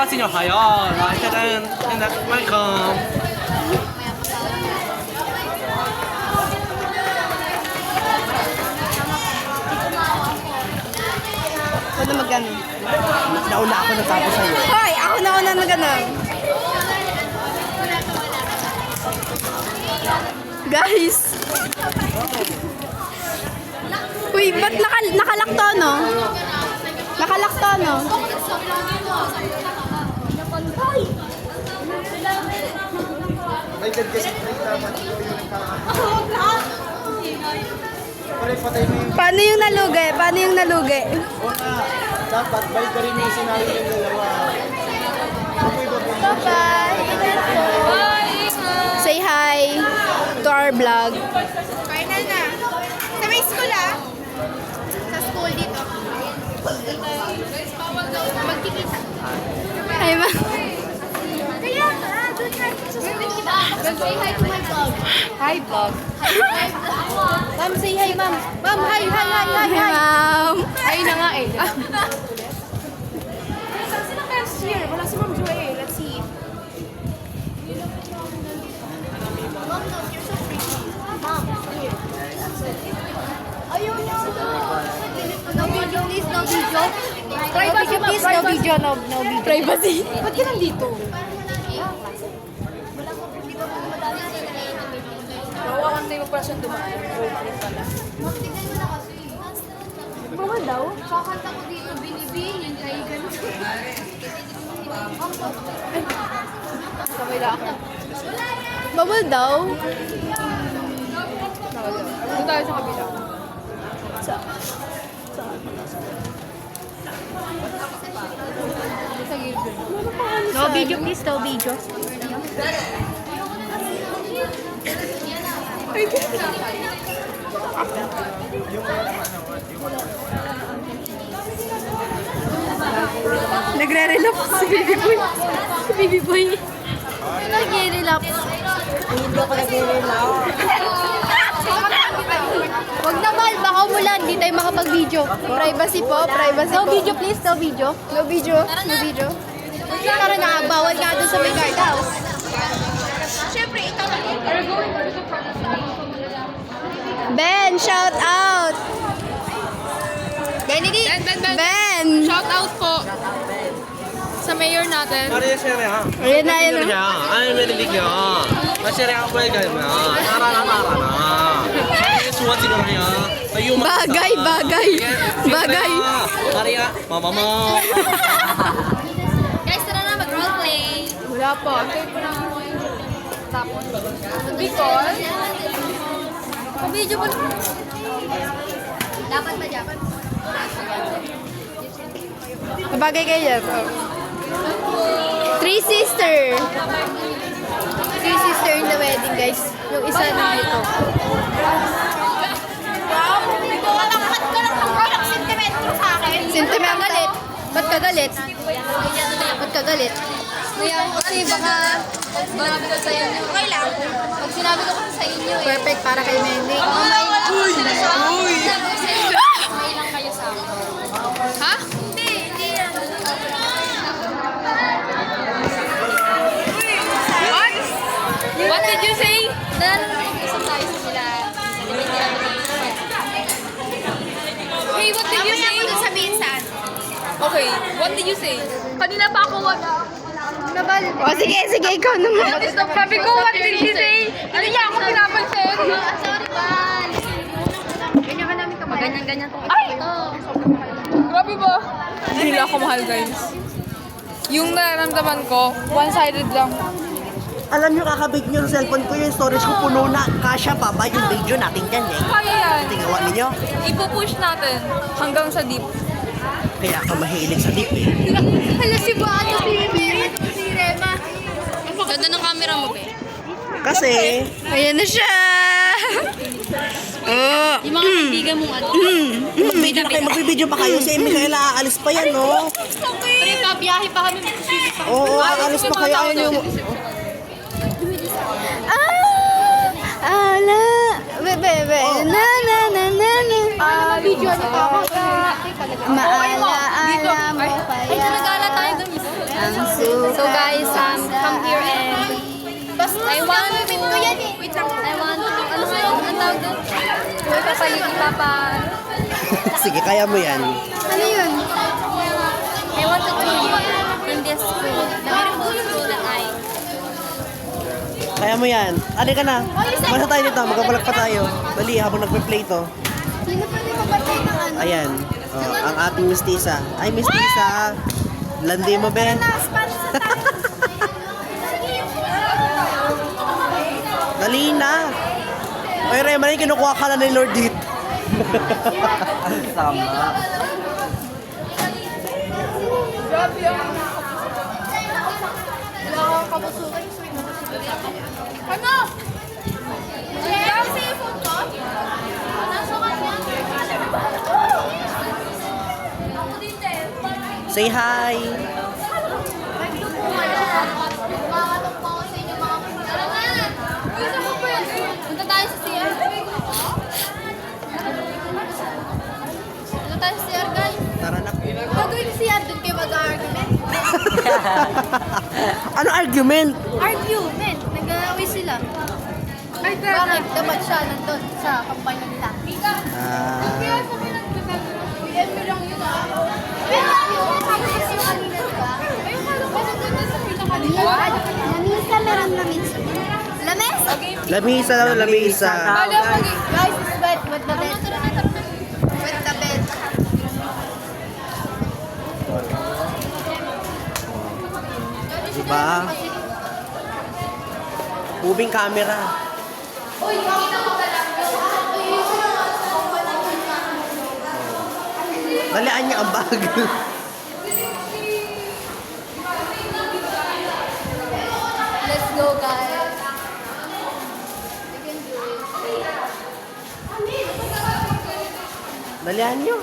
안녕하세요. 하요. 나한테는 welcome. Ako na mag-ano. Nauna ako natapos sa'yo. Hoy! Ako na una mag-ano. Guys! Uy, ba't nakalakto, no? Nakalakto, no? May God kasi naman. Patay mo yung Paano yung nalugi? Paano yung nalugi? una. Dapat balik ka rin yung sinabi ng dalawa. Bye-bye! Say hi to our vlog. Final na. Sa may school Sa school dito. Magkikita. Hi, ma. Kaya doon na. Susunod kita. Say hi to my vlog. Hi, vlog. Ma'am, say hi, ma'am. Ma'am, hi. Hi, ma'am. Hi na nga eh. Sino cashier? Wala si Ma'am Joy. Let's see. Ma'am, no, you're so pretty. Ma'am, here. Ayaw niya. No video, please. No video. Privacy, please. No video. No video. Privacy. Ba't ka nandito? One day mo pala siyang dumaan. Ma'am, tignan mo na kasi. Bawal daw? Kakanta ko dito, binibinin. Kaya ganun. Kabila ako. Bawal daw? Doon tayo sa kabila. Sa... No video, please. No video. Nagre-relapse si Baby Boy. Si Baby Boy. Nag-relapse. Hindi ako nag-relax. Huwag na mahal, baka umulan, hindi tayo makapag-video. Privacy po, privacy No po. video please, no video. No video. No video. Tara na, bawal nga doon sa may guardhouse. Siyempre, ikaw na. Ben, shout out! Kennedy! Ben! Shout out po sa mayor natin. Maria Sheria. Ayan na, ayan na. I'm really big. Sheria ako ay ganyan. Tara na. Suwati ko na yan. Bagay, bagay. Bagay. Maria, mama mo. Guys, tara na, mag-roleplay. Wala po. Antay po lang ako yung tapos. Because, video pa. Dapat ba dapat? Bagay kayo. Three sister. Three sister in the wedding, guys. Yung isa nandito. Wow, malangkat ka lang ng walang sentimentro sa akin. Sentimental. Galit. Ba't ka galit? Ba't ka galit? Kuya, kasi baka sinabi ko sa inyo. Okay lang. Pag sinabi ko kasi sa inyo eh. Perfect para kay Mendy. Uy! Uy! May lang kayo sa akin. Ha? Hindi, hindi yan. What did you say? Nalalaman tayo sa sila. Hey, what did you say? Ako sabihin saan? Okay, what did you say? Kanina pa ako wala. Nabal. O, sige, sige, ikaw naman. Sabi ko, what did you say? Hindi niya ako pinapansin. Sorry, Bal. Ganyan ka namin kamay. Ganyan-ganyan to. Ay! Grabe ba? Hindi nila ako mahal, guys. Yung nararamdaman ko, one-sided lang. Alam nyo, kakabig nyo sa cellphone ko yung storage ko puno na. Kasya pa ba yung video natin dyan eh? Kaya yan. Tingnan ninyo. Ipupush natin hanggang sa deep. Kaya ka mahilig sa deep eh. Hala si Bato, si Rema. Ganda ng camera mo, be. Kasi, Ayan na siya. Oh. Yung mga kaibigan mong ano. magbibideo pa kayo. Si Michaela, aalis pa yan, no? Pre, pabiyahe pa kami. Oo, aalis pa kayo. Ayun yung... Ala. Bebe. Na na na na na. Video ano pa ako. Maala-ala mo pa Ay, yan. nagala tayo dun. So guys, come here and I want to, wait lang, I want, ano sa'yo, ang tawag doon? Sige, kaya mo yan. Ano yun? I want to do in this school, the beautiful school that I. Kaya mo yan. Ano ka na? Masa tayo dito, magkapalag pa tayo. Dali, habang nagpe-play to. Sino pwede mabatay ng ano? Ayan. Oh, ang ating mistisa. Ay, mistisa. Landi mo, be. Dali na. Ay, Rema, kinukuha ka na ni Lord dito. Tama. Ano? Yung cellphone ko? Nasa kanya? Ako din din. Say hi. Makatok pa ako sa inyo mga Tara na! Gusto mo pa yan? Punta tayo sa CR. Punta tayo sa CR, guys. Tara na. Gagawin sa CR, doon kayo mag-argument. Ano argument? Argument! Nag-aaway sila. Ay, Bakit? Dapat siya nandun sa kampanya nila. Ah, PM mo lang yun ah. Pero yung sabi ko sa kanina, diba? Ayun, kala ko nandun sa pinaka-nila. Lamisa, meron lamisa. Lames? lamisa daw, lamisa. Guys, it's wet with the bed. With the bed. Diba? Moving camera. Uy, makita ko ka lang. Dalaan niya ang bag. Let's go, guys. We can do it. Dalaan niyo.